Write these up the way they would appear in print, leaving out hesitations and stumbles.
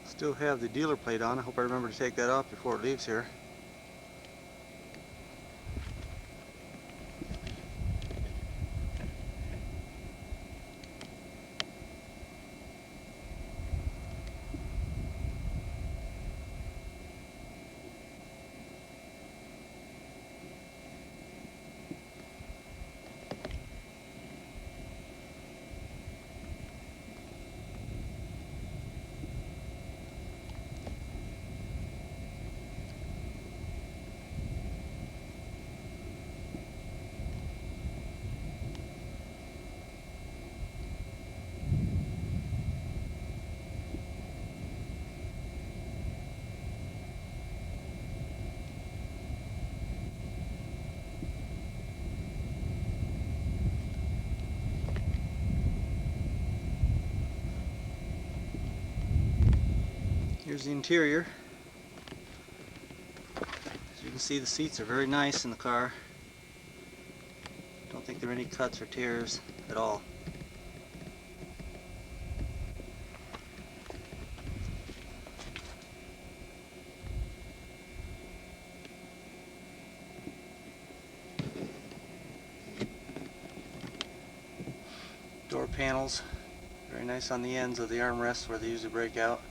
Still have the dealer plate on. I hope I remember to take that off before it leaves here. Here's the interior. As you can see, the seats are very nice in the car. Don't think there are any cuts or tears at all. Door panels, very nice on the ends of the armrests where they usually break out.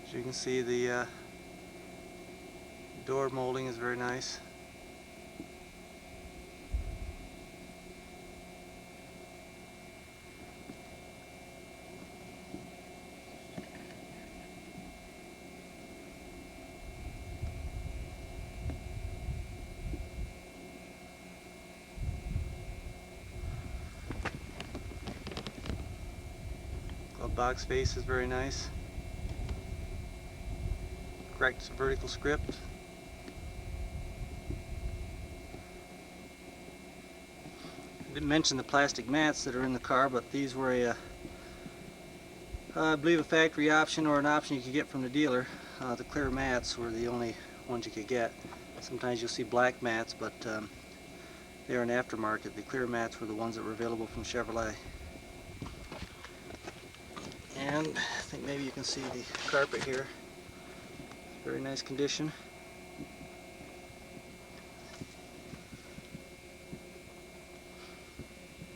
As you can see, the door molding is very nice. Glove box space is very nice. Correct vertical script. I didn't mention the plastic mats that are in the car, but these were I believe a factory option or an option you could get from the dealer. The clear mats were the only ones you could get. Sometimes you'll see black mats, but they're an aftermarket. The clear mats were the ones that were available from Chevrolet. And I think maybe you can see the carpet here. Very nice condition.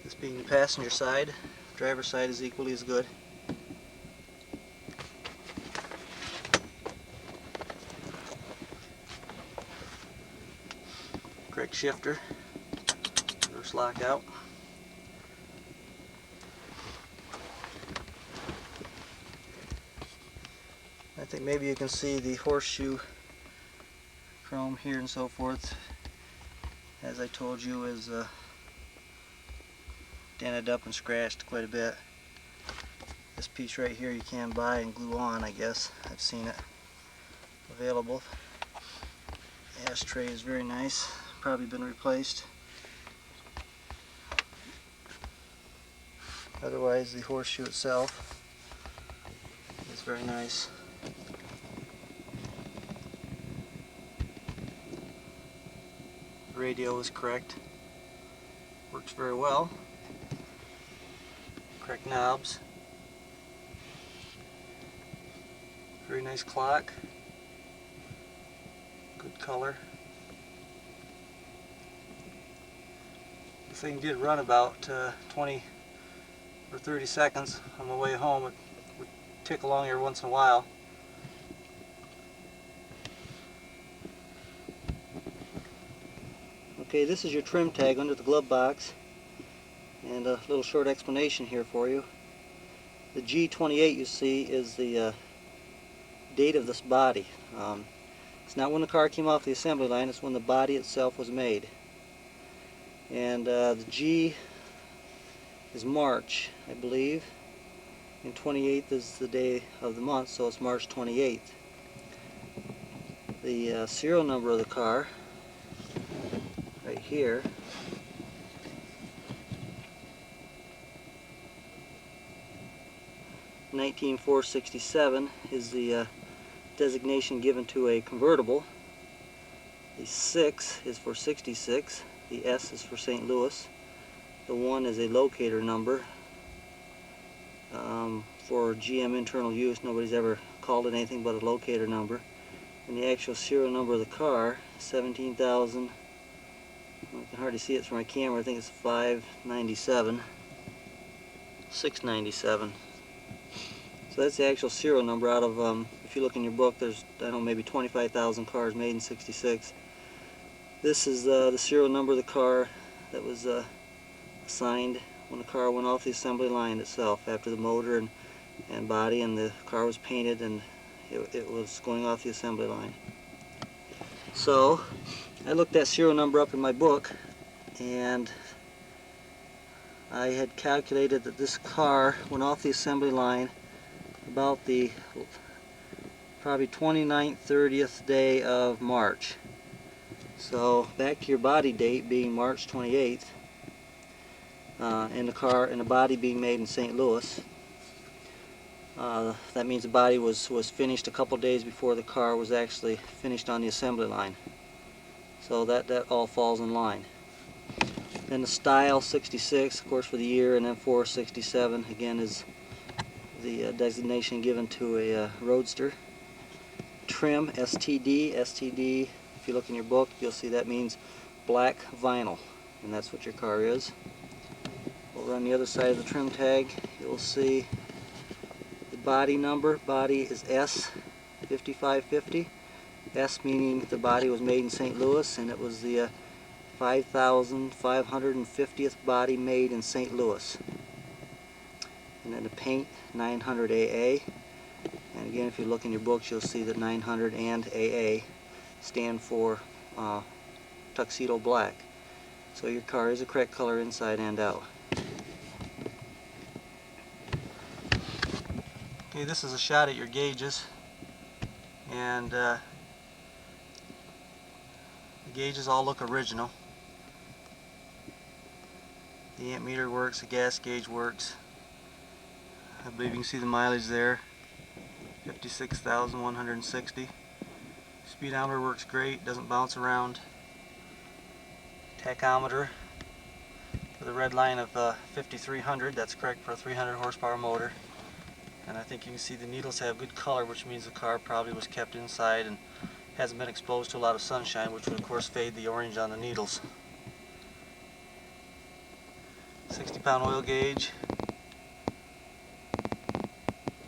This being the passenger side, driver's side is equally as good. Correct shifter, reverse lockout. I think maybe you can see the horseshoe chrome here and so forth. As I told you, is dented up and scratched quite a bit. This piece right here you can buy and glue on, I guess. I've seen it available. The ashtray is very nice, probably been replaced. Otherwise, the horseshoe itself is very nice. The radio is correct. Works very well. Correct knobs. Very nice clock. Good color. The thing did run about 20 or 30 seconds on the way home. It would tick along every once in a while. Okay, this is your trim tag under the glove box, and a little short explanation here for you. The G28 you see is the date of this body. It's not when the car came off the assembly line, it's when the body itself was made. And the G is March, I believe, and 28th is the day of the month, so it's March 28th. the serial number of the car right here. "19467" is the designation given to a convertible. The 6 is for 66. The S is for St. Louis. The 1 is a locator number. For GM internal use, nobody's ever called it anything but a locator number. And the actual serial number of the car, 17,000. I can hardly see it through my camera. I think it's 597. 697. So that's the actual serial number out of, if you look in your book, there's, I don't know, maybe 25,000 cars made in 66. This is the serial number of the car that was assigned when the car went off the assembly line itself, after the motor and body and the car was painted and it was going off the assembly line. So I looked that serial number up in my book, and I had calculated that this car went off the assembly line about the probably 29th, 30th day of March. So back to your body date being March 28th, and the car and the body being made in St. Louis. That means the body was finished a couple days before the car was actually finished on the assembly line. So that all falls in line. Then the style, 66, of course, for the year, and then 467 again is the designation given to a roadster. Trim, STD. STD, if you look in your book, you'll see that means black vinyl, and that's what your car is. Over on the other side of the trim tag, you'll see the body number. Body is S5550. S meaning the body was made in St. Louis, and it was the 5,550th body made in St. Louis. And then the paint, 900 AA. And again, if you look in your books, you'll see that 900 and AA stand for tuxedo black. So your car is the correct color inside and out. Okay, this is a shot at your gauges, and the gauges all look original. The amp meter works, the gas gauge works. I believe you can see the mileage there, 56,160. Speedometer works great, doesn't bounce around. Tachometer for the red line of 5,300, that's correct for a 300 horsepower motor. And I think you can see the needles have good color, which means the car probably was kept inside and hasn't been exposed to a lot of sunshine, which would of course fade the orange on the needles. 60-pound oil gauge,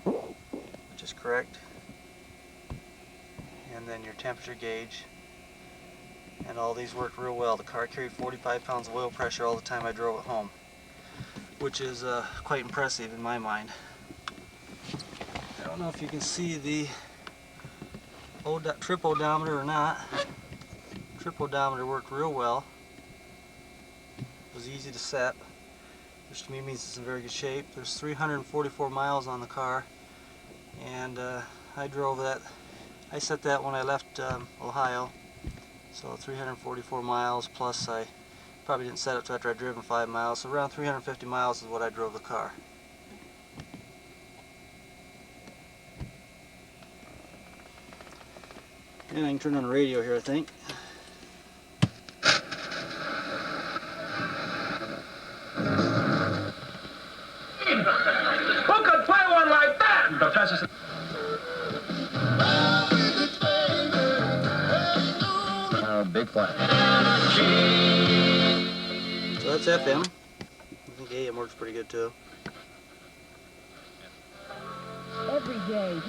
which is correct. And then your temperature gauge. And all these work real well. The car carried 45 pounds of oil pressure all the time I drove it home, which is quite impressive in my mind. I don't know if you can see the trip odometer or not. Trip odometer worked real well. It was easy to set, which to me means it's in very good shape. There's 344 miles on the car, and I drove that. I set that when I left Ohio, so 344 miles, plus I probably didn't set it till after I'd driven 5 miles, so around 350 miles is what I drove the car. And I can turn on the radio here, I think. Who could play one like that? Professor. Big flat. So that's FM. I think AM works pretty good too. Every day.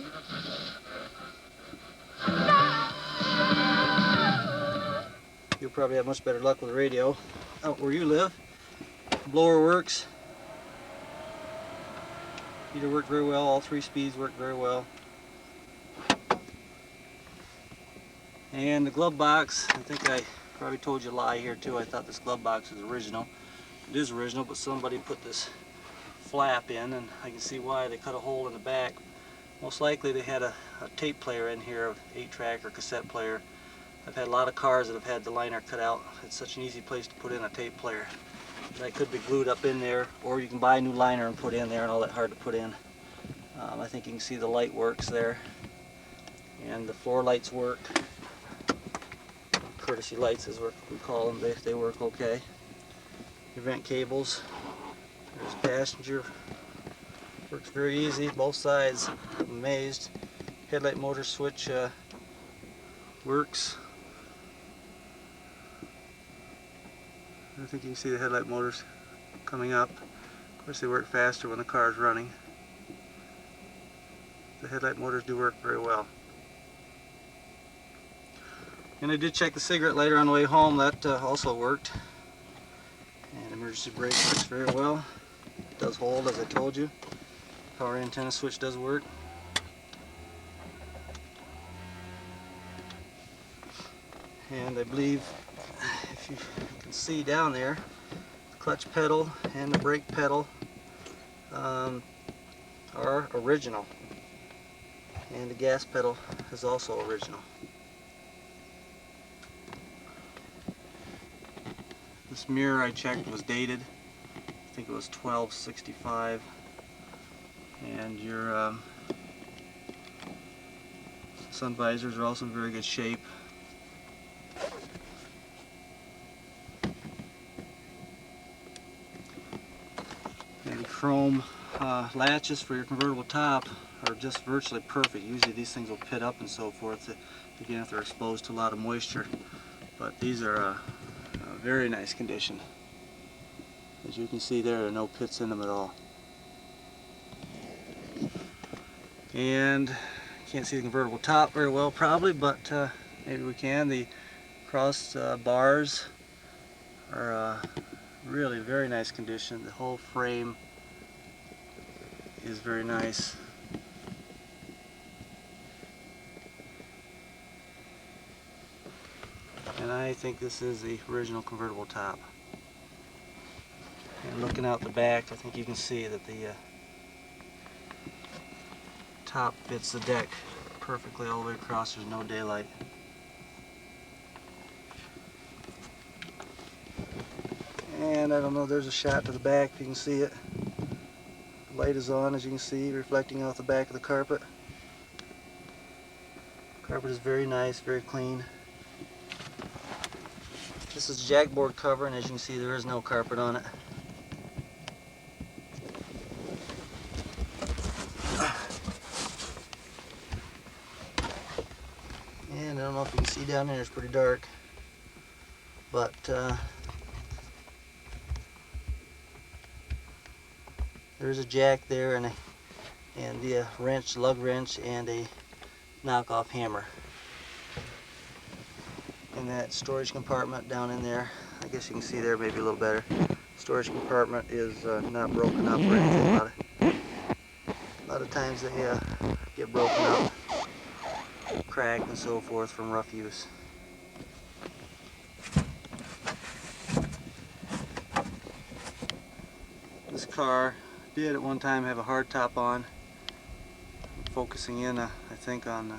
You'll probably have much better luck with the radio out where you live. Blower works. Heater worked very well. All 3 speeds worked very well. And the glove box, I think I probably told you a lie here too. I thought this glove box was original. It is original, but somebody put this flap in, and I can see why. They cut a hole in the back Most likely they had a tape player in here, of 8-track or cassette player. I've had a lot of cars that have had the liner cut out. It's such an easy place to put in a tape player. That could be glued up in there, or you can buy a new liner and put in there, and all that hard to put in. I think you can see the light works there, and the floor lights work. Courtesy lights is what we call them. They work okay. Your vent cables. There's passenger. Works very easy, both sides. I'm amazed. Headlight motor switch works. I think you can see the headlight motors coming up. Of course, they work faster when the car is running. The headlight motors do work very well. And I did check the cigarette lighter on the way home. That also worked. And emergency brake works very well. It does hold, as I told you. Power antenna switch does work. And I believe, if you can see down there, the clutch pedal and the brake pedal are original. And the gas pedal is also original. This mirror I checked was dated. I think it was 1265. And your sun visors are also in very good shape. And the chrome latches for your convertible top are just virtually perfect. Usually these things will pit up and so forth, again, if they're exposed to a lot of moisture. But these are a very nice condition. As you can see, there are no pits in them at all. And can't see the convertible top very well probably, but maybe we can. The cross bars are really very nice condition. The whole frame is very nice. And I think this is the original convertible top. And looking out the back, I think you can see that the top fits the deck perfectly all the way across. There's no daylight. And I don't know, there's a shot to the back if you can see it. The light is on, as you can see, reflecting off the back of the carpet. Carpet is very nice, very clean. This is jackboard cover, and as you can see, there is no carpet on it. And I don't know if you can see down there, it's pretty dark. But there's a jack there, and the wrench, lug wrench, and a knockoff hammer. In that storage compartment down in there, I guess you can see there maybe a little better. Storage compartment is not broken up or anything. A lot of times they get broken up, cracked and so forth from rough use. This car did at one time have a hardtop on. I'm focusing in, I think, on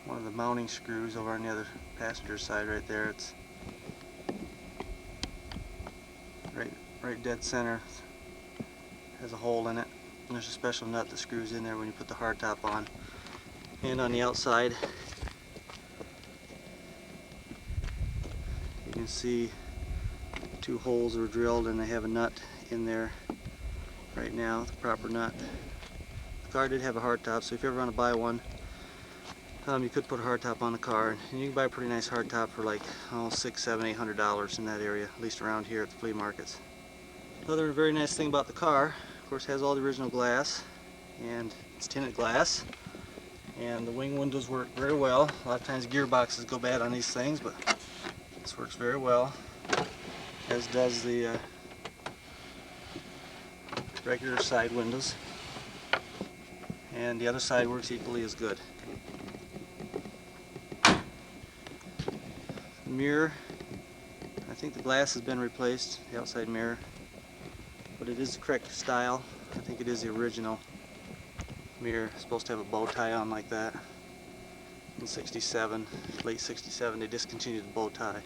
one of the mounting screws over on the other passenger side right there. It's right dead center. Has a hole in it. And there's a special nut that screws in there when you put the hardtop on. And on the outside, you can see 2 holes were drilled, and they have a nut in there right now, the proper nut. The car did have a hardtop, so if you ever want to buy one, you could put a hardtop on the car, and you can buy a pretty nice hardtop for like $600, $700, $800 in that area, at least around here at the flea markets. Another very nice thing about the car, of course, has all the original glass, and it's tinted glass, and the wing windows work very well. A lot of times gearboxes go bad on these things, but this works very well, as does the regular side windows, and the other side works equally as good. The mirror, I think the glass has been replaced, the outside mirror, but it is the correct style. I think it is the original. mirror. It's supposed to have a bow tie on like that. In '67, late '67, they discontinued the bow tie.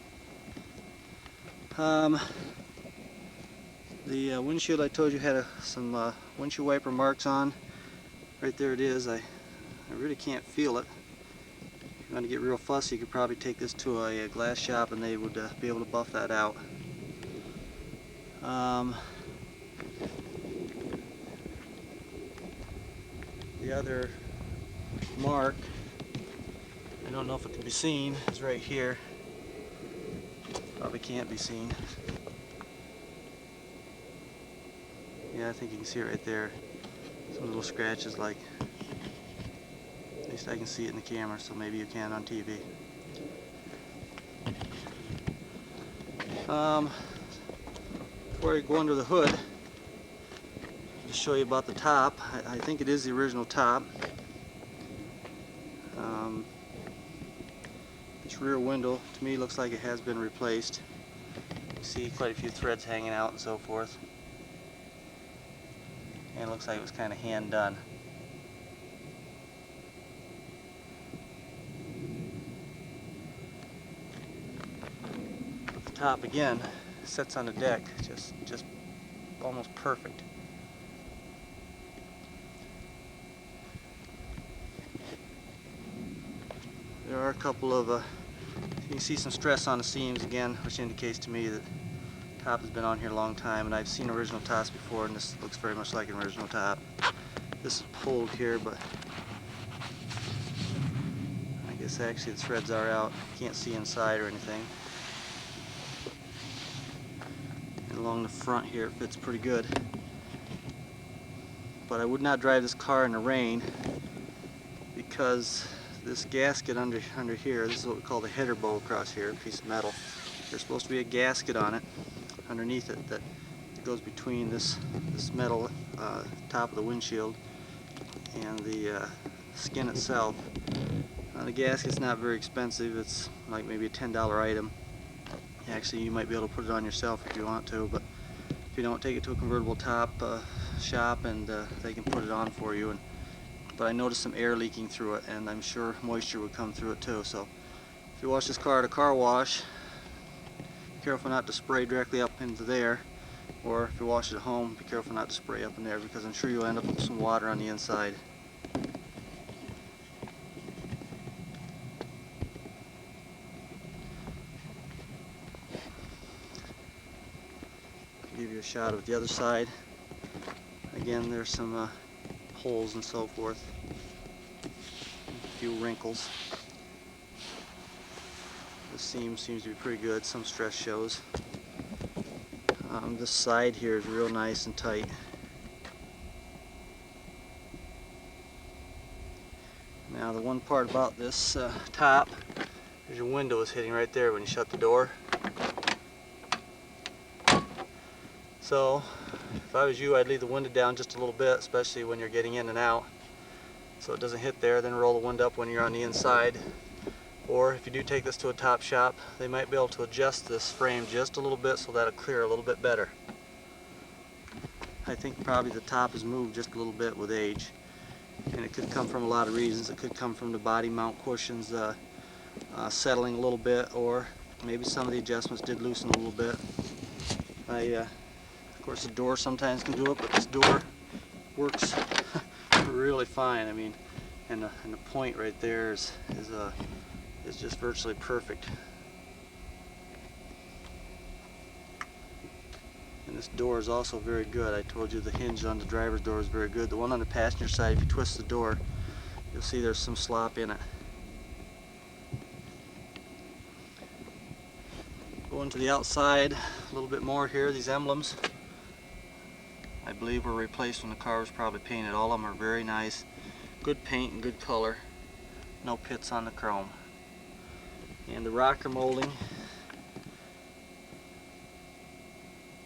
The windshield I told you had some windshield wiper marks on. Right there it is. I really can't feel it. If you want to get real fussy, you could probably take this to a glass shop and they would be able to buff that out. The other mark, I don't know if it can be seen, is right here. Probably can't be seen. Yeah, I think you can see it right there. Some little scratches, like, at least I can see it in the camera, so maybe you can on TV. Before I go under the hood, to show you about the top, I think it is the original top. This rear window, to me, looks like it has been replaced. You see quite a few threads hanging out and so forth. And it looks like it was kind of hand done. But the top again sits on the deck just almost perfect. There are a couple of you can see some stress on the seams again, which indicates to me that the top has been on here a long time, and I've seen original tops before, and this looks very much like an original top. This is pulled here, but I guess actually the threads are out. You can't see inside or anything. And along the front here it fits pretty good. But I would not drive this car in the rain because this gasket under here, this is what we call the header bow across here, a piece of metal. There's supposed to be a gasket on it underneath it that goes between this metal top of the windshield and the skin itself. The gasket's not very expensive. It's like maybe a $10 item. Actually, you might be able to put it on yourself if you want to, but if you don't, take it to a convertible top shop and they can put it on for you. But I noticed some air leaking through it, and I'm sure moisture would come through it too. So if you wash this car at a car wash, be careful not to spray directly up into there, or if you wash it at home, be careful not to spray up in there, because I'm sure you'll end up with some water on the inside. I'll give you a shot of the other side. Again, there's some holes and so forth, a few wrinkles. The seam seems to be pretty good. Some stress shows. This side here is real nice and tight. Now the one part about this top is your window is hitting right there when you shut the door. So if I was you, I'd leave the window down just a little bit, especially when you're getting in and out, so it doesn't hit there. Then roll the window up when you're on the inside. Or if you do take this to a top shop, they might be able to adjust this frame just a little bit so that it'll clear a little bit better. I think probably the top has moved just a little bit with age, and it could come from a lot of reasons. It could come from the body mount cushions settling a little bit, or maybe some of the adjustments did loosen a little bit. Of course, the door sometimes can do it, but this door works really fine. I mean, and the point right there is just virtually perfect. And this door is also very good. I told you the hinge on the driver's door is very good. The one on the passenger side, if you twist the door, you'll see there's some slop in it. Going to the outside a little bit more here, these emblems I believe were replaced when the car was probably painted. All of them are very nice. Good paint and good color. No pits on the chrome. And the rocker molding,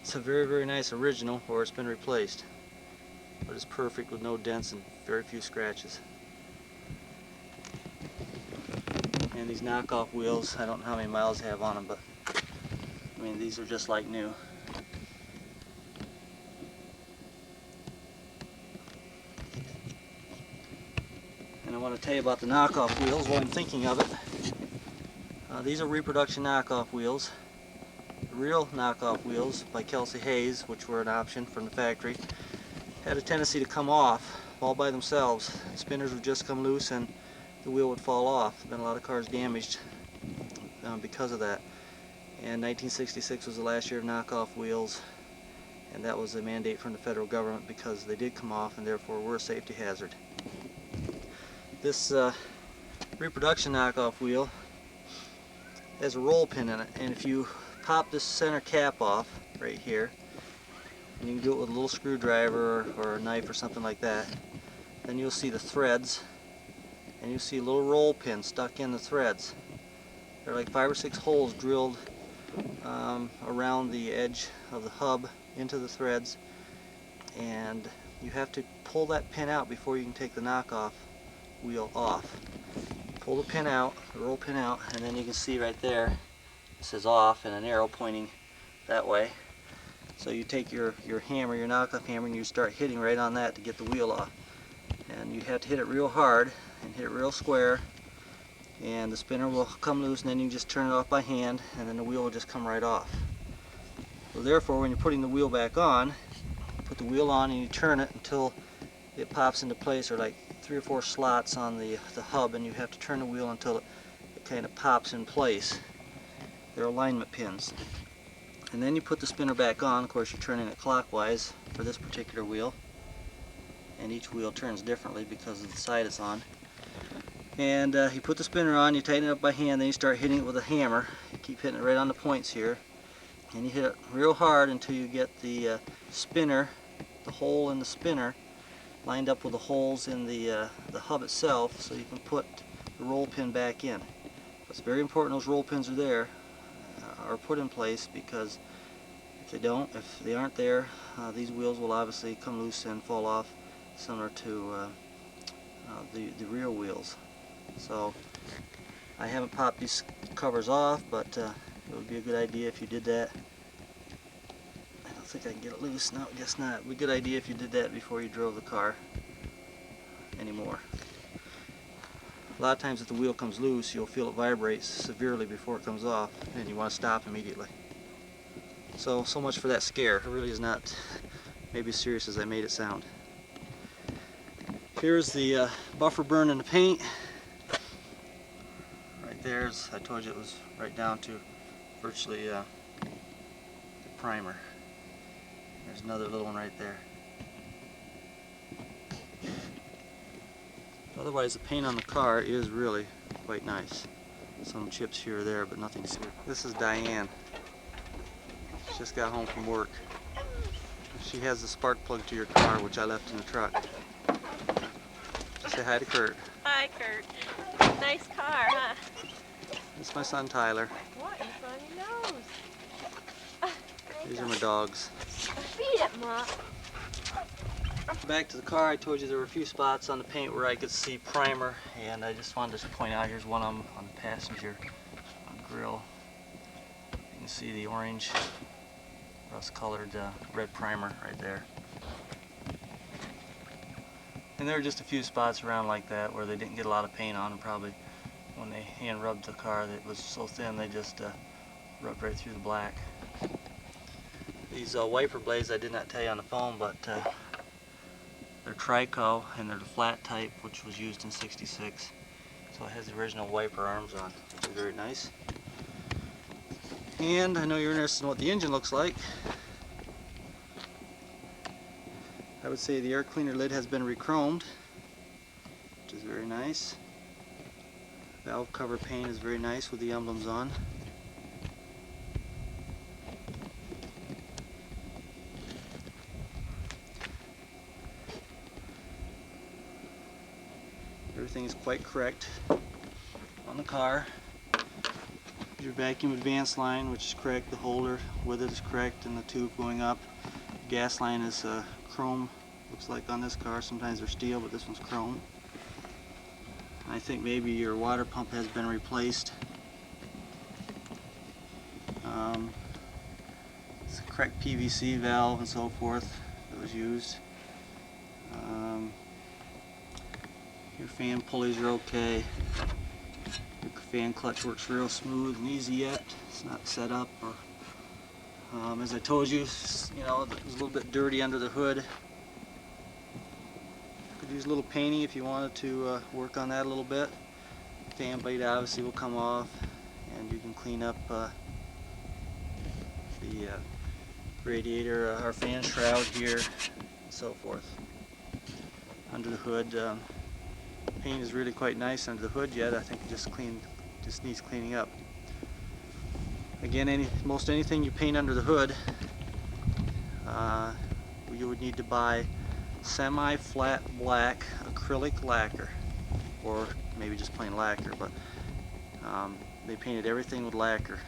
it's a very, very nice original, or it's been replaced. But it's perfect with no dents and very few scratches. And these knockoff wheels, I don't know how many miles they have on them, but I mean, these are just like new. And I want to tell you about the knockoff wheels while I'm thinking of it. These are reproduction knockoff wheels. The real knockoff wheels by Kelsey Hayes, which were an option from the factory, had a tendency to come off all by themselves. Spinners would just come loose and the wheel would fall off. There have been a lot of cars damaged because of that. And 1966 was the last year of knockoff wheels, and that was a mandate from the federal government because they did come off and therefore were a safety hazard. This reproduction knockoff wheel has a roll pin in it, and if you pop this center cap off right here, and you can do it with a little screwdriver or a knife or something like that, then you'll see the threads, and you'll see a little roll pin stuck in the threads. There are like 5 or 6 holes drilled around the edge of the hub into the threads, and you have to pull that pin out before you can take the knockoff wheel off. Pull the pin out, the roll pin out, and then you can see right there it says off and an arrow pointing that way. So you take your hammer, your knockoff hammer, and you start hitting right on that to get the wheel off. And you have to hit it real hard and hit it real square, and the spinner will come loose, and then you just turn it off by hand, and then the wheel will just come right off. So therefore, when you're putting the wheel back on, you put the wheel on and you turn it until it pops into place. Or like 3 or 4 slots on the hub, and you have to turn the wheel until it kind of pops in place. They're alignment pins. And then you put the spinner back on. Of course, you're turning it clockwise for this particular wheel, and each wheel turns differently because of the side it's on. And you put the spinner on, you tighten it up by hand, then you start hitting it with a hammer. You keep hitting it right on the points here, and you hit it real hard until you get the spinner, the hole in the spinner, lined up with the holes in the hub itself, so you can put the roll pin back in. It's very important those roll pins are there, are put in place, because if they aren't there, these wheels will obviously come loose and fall off, similar to the rear wheels. So I haven't popped these covers off, but it would be a good idea if you did that. I don't think I can get it loose. No, I guess not. It would be a good idea if you did that before you drove the car anymore. A lot of times if the wheel comes loose, you'll feel it vibrate severely before it comes off, and you want to stop immediately. So much for that scare. It really is not maybe as serious as I made it sound. Here's the buffer burn in the paint. Right there, as I told you, it was right down to virtually the primer. There's another little one right there. Otherwise, the paint on the car is really quite nice. Some chips here or there, but nothing serious. This is Diane. She just got home from work. She has the spark plug to your car, which I left in the truck. Say hi to Kurt. Hi, Kurt. Nice car, huh? This is my son Tyler. What in front of your nose? These are my dogs. Feed it, Ma. Back to the car, I told you there were a few spots on the paint where I could see primer, and I just wanted to point out, here's one of them on the passenger grill. You can see the orange, rust-colored red primer right there. And there were just a few spots around like that where they didn't get a lot of paint on, and probably when they hand rubbed the car, that was so thin they just rubbed right through the black. These wiper blades I did not tell you on the phone, but they're Trico, and they're the flat type, which was used in '66. So it has the original wiper arms on, which is very nice. And I know you're interested in what the engine looks like. I would say the air cleaner lid has been re-chromed, which is very nice. Valve cover paint is very nice with the emblems on. Everything is quite correct on the car. Your vacuum advance line, which is correct, the holder with it is correct, and the tube going up. The gas line is chrome, looks like on this car. Sometimes they're steel, but this one's chrome. I think maybe your water pump has been replaced. It's the correct PVC valve and so forth that was used. Your fan pulleys are okay. Your fan clutch works real smooth and easy yet. It's not set up or, as I told you, you know, it was a little bit dirty under the hood. Could use a little painting if you wanted to work on that a little bit. Fan blade obviously will come off, and you can clean up the radiator, our fan shroud here, and so forth. Under the hood, paint is really quite nice under the hood yet. I think it just needs cleaning up. Again, most anything you paint under the hood, you would need to buy semi-flat black acrylic lacquer, or maybe just plain lacquer, but they painted everything with lacquer.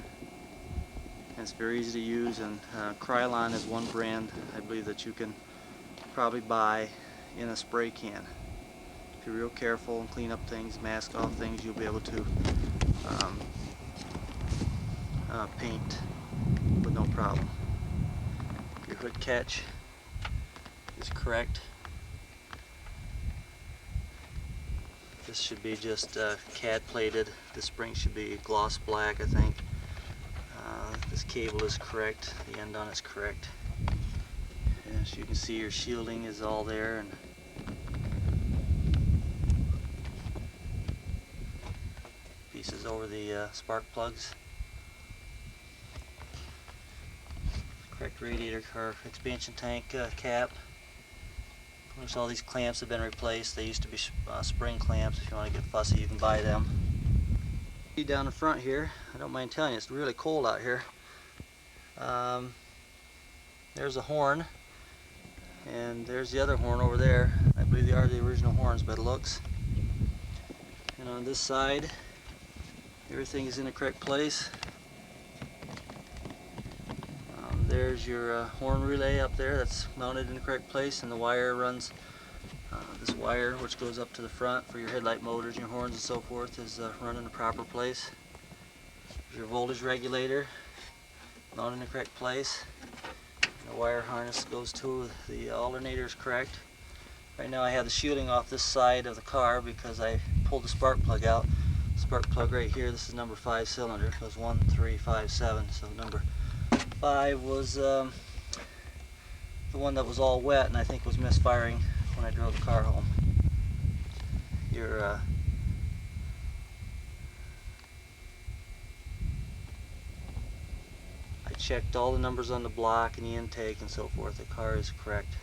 And it's very easy to use, and Krylon is one brand I believe that you can probably buy in a spray can. If you're real careful and clean up things, mask off things, you'll be able to paint with no problem. Your hood catch is correct. This should be just cad plated. The spring should be gloss black, I think. This cable is correct. The end on it's correct. As you can see, your shielding is all there, and pieces over the spark plugs. Correct radiator or expansion tank cap. Notice all these clamps have been replaced. They used to be spring clamps. If you want to get fussy, you can buy them. Down the front here, I don't mind telling you, it's really cold out here. There's a horn, and there's the other horn over there. I believe they are the original horns by the looks. And on this side, everything is in the correct place. There's your horn relay up there that's mounted in the correct place, and the wire runs, this wire which goes up to the front for your headlight motors, your horns and so forth, is run in the proper place. There's your voltage regulator mounted in the correct place. The wire harness goes to the alternator is correct. Right now I have the shielding off this side of the car because I pulled the spark plug out. Spark plug right here, this is number 5 cylinder, it goes 1, 3, 5, 7, so number 5 was the one that was all wet and I think was misfiring when I drove the car home. Your I checked all the numbers on the block and the intake and so forth. The car is correct.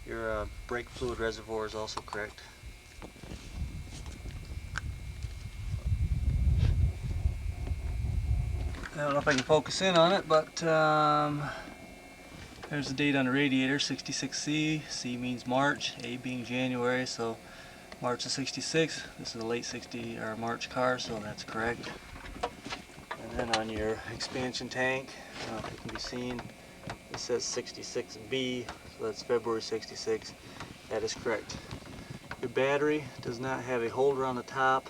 Your brake fluid reservoir is also correct. I don't know if I can focus in on it, but there's the date on the radiator, 66C. C means March, A being January, so March of 66. This is a late 60 or March car, so that's correct. And then on your expansion tank, it can be seen, it says 66B, so that's February 66. That is correct. Your battery does not have a holder on the top,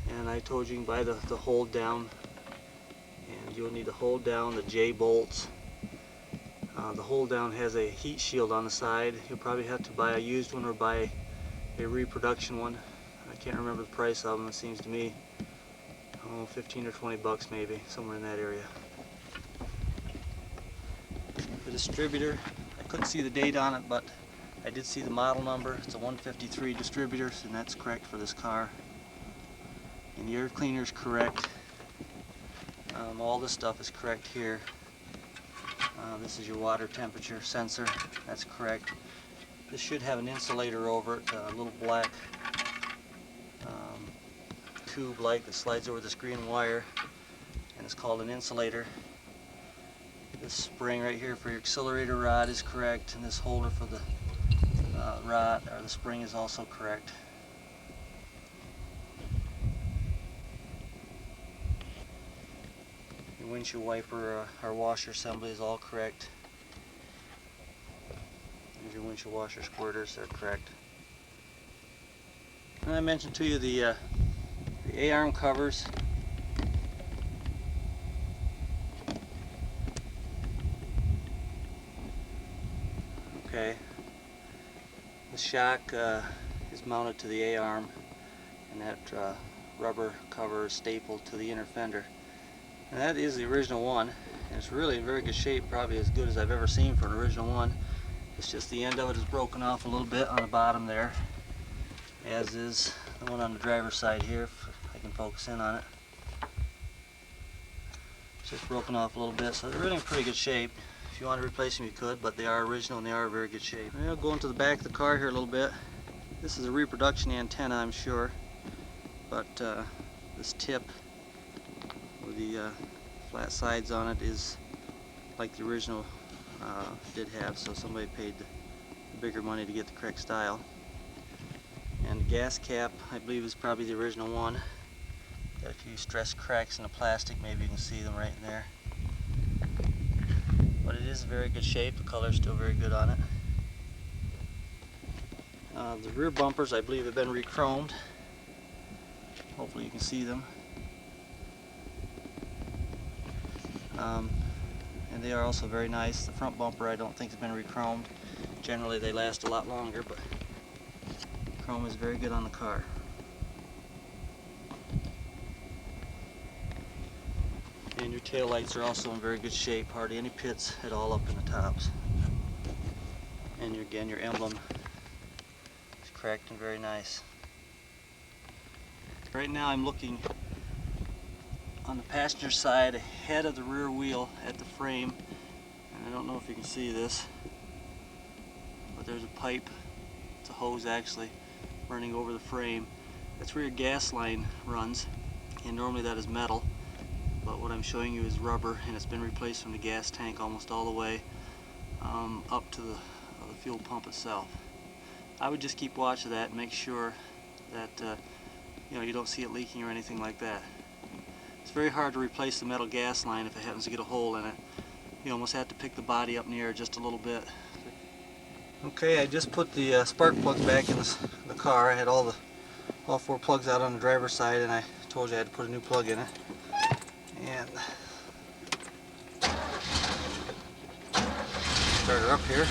and I told you you can buy the hold down. And you'll need to hold down the J bolts. The hold down has a heat shield on the side. You'll probably have to buy a used one or buy a reproduction one. I can't remember the price of them. It seems to me 15 or 20 bucks maybe, somewhere in that area. The distributor, I couldn't see the date on it, but I did see the model number. It's a 153 distributor, and that's correct for this car. And the air cleaner is correct. All this stuff is correct here. This is your water temperature sensor. That's correct. This should have an insulator over it, a little black tube light that slides over this green wire, and it's called an insulator. This spring right here for your accelerator rod is correct, and this holder for the rod or the spring is also correct. Windshield wiper or washer assembly is all correct. There's your windshield washer squirters, they're correct. And I mentioned to you the A-arm covers. Okay. The shock is mounted to the A-arm, and that rubber cover is stapled to the inner fender. And that is the original one, and it's really in very good shape, probably as good as I've ever seen for an original one. It's just the end of it is broken off a little bit on the bottom there, as is the one on the driver's side here, if I can focus in on it. It's just broken off a little bit, so they're really in pretty good shape. If you want to replace them, you could, but they are original and they are in very good shape. I'll go into the back of the car here a little bit. This is a reproduction antenna, I'm sure, but this tip with the flat sides on it is like the original did have, so somebody paid the bigger money to get the correct style. And the gas cap, I believe, is probably the original one. Got a few stress cracks in the plastic, maybe you can see them right in there. But it is in very good shape, the color is still very good on it. The rear bumpers, I believe, have been re-chromed. Hopefully you can see them. And they are also very nice. The front bumper I don't think has been re-chromed. Generally they last a lot longer, but chrome is very good on the car. And your tail lights are also in very good shape, hardly any pits at all up in the tops. And again, your emblem is cracked and very nice. Right now I'm looking on the passenger side ahead of the rear wheel at the frame, and I don't know if you can see this, but there's a pipe, it's a hose actually, running over the frame. That's where your gas line runs, and normally that is metal. But what I'm showing you is rubber, and it's been replaced from the gas tank almost all the way up to the fuel pump itself. I would just keep watch of that and make sure that you don't see it leaking or anything like that. It's very hard to replace the metal gas line if it happens to get a hole in it. You almost have to pick the body up in the air just a little bit. Okay, I just put the spark plugs back in the car. I had all 4 plugs out on the driver's side, and I told you I had to put a new plug in it. And start her up here.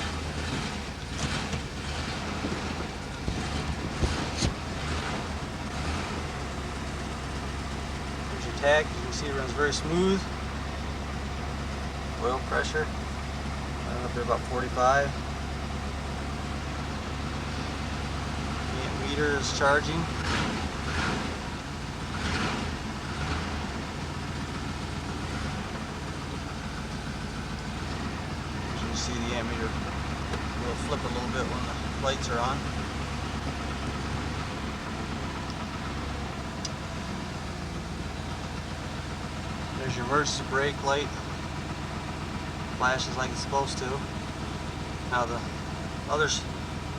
Here's your tach. You can see it runs very smooth. Oil pressure up there about 45. The meter is charging. See the ammeter will flip a little bit when the lights are on. There's your emergency brake light. Flashes like it's supposed to. Now the other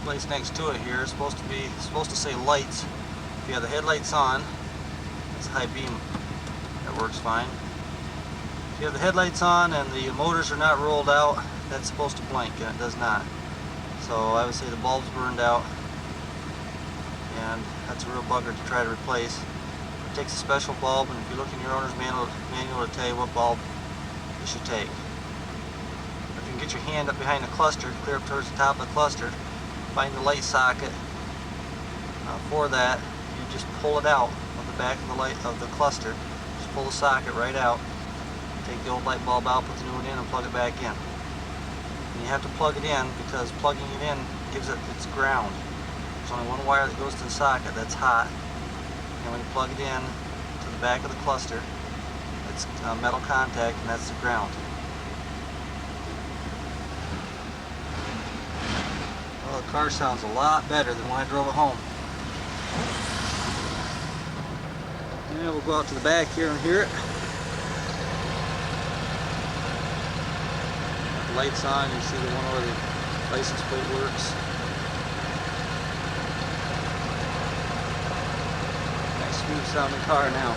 place next to it here is supposed to say lights. If you have the headlights on, it's a high beam. That works fine. If you have the headlights on and the motors are not rolled out, that's supposed to blink, and it does not. So I would say the bulb's burned out, and that's a real bugger to try to replace. It takes a special bulb, and if you look in your owner's manual to tell you what bulb you should take. If you can get your hand up behind the cluster, clear up towards the top of the cluster, find the light socket. For that, you just pull it out of the back of the light of the cluster. Just pull the socket right out. Take the old light bulb out, put the new one in, and plug it back in. And you have to plug it in because plugging it in gives it its ground. There's only one wire that goes to the socket that's hot, and when you plug it in to the back of the cluster, it's metal contact, and that's the ground. Well, the car sounds a lot better than when I drove it home. And we'll go out to the back here and hear it. The lights on, you see the one where the license plate works. Nice smooth sounding car now.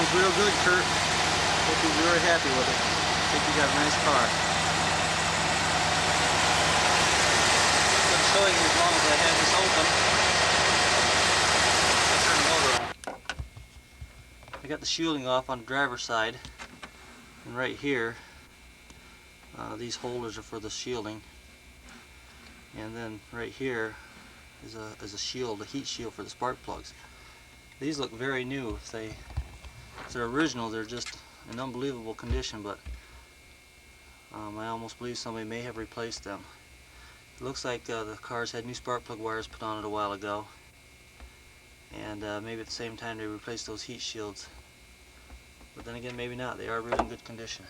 Sounds real good, Kurt. Hope you're very happy with it. I think you got a nice car. I'm going to show you as long as I have this open. I'll turn the motor on. I got the shielding off on the driver's side, and right here, these holders are for the shielding, and then right here is a shield, a heat shield for the spark plugs. These look very new. If they're original, they're just in unbelievable condition, but I almost believe somebody may have replaced them. It looks like the cars had new spark plug wires put on it a while ago, and maybe at the same time they replaced those heat shields. But then again, maybe not. They are really in good condition.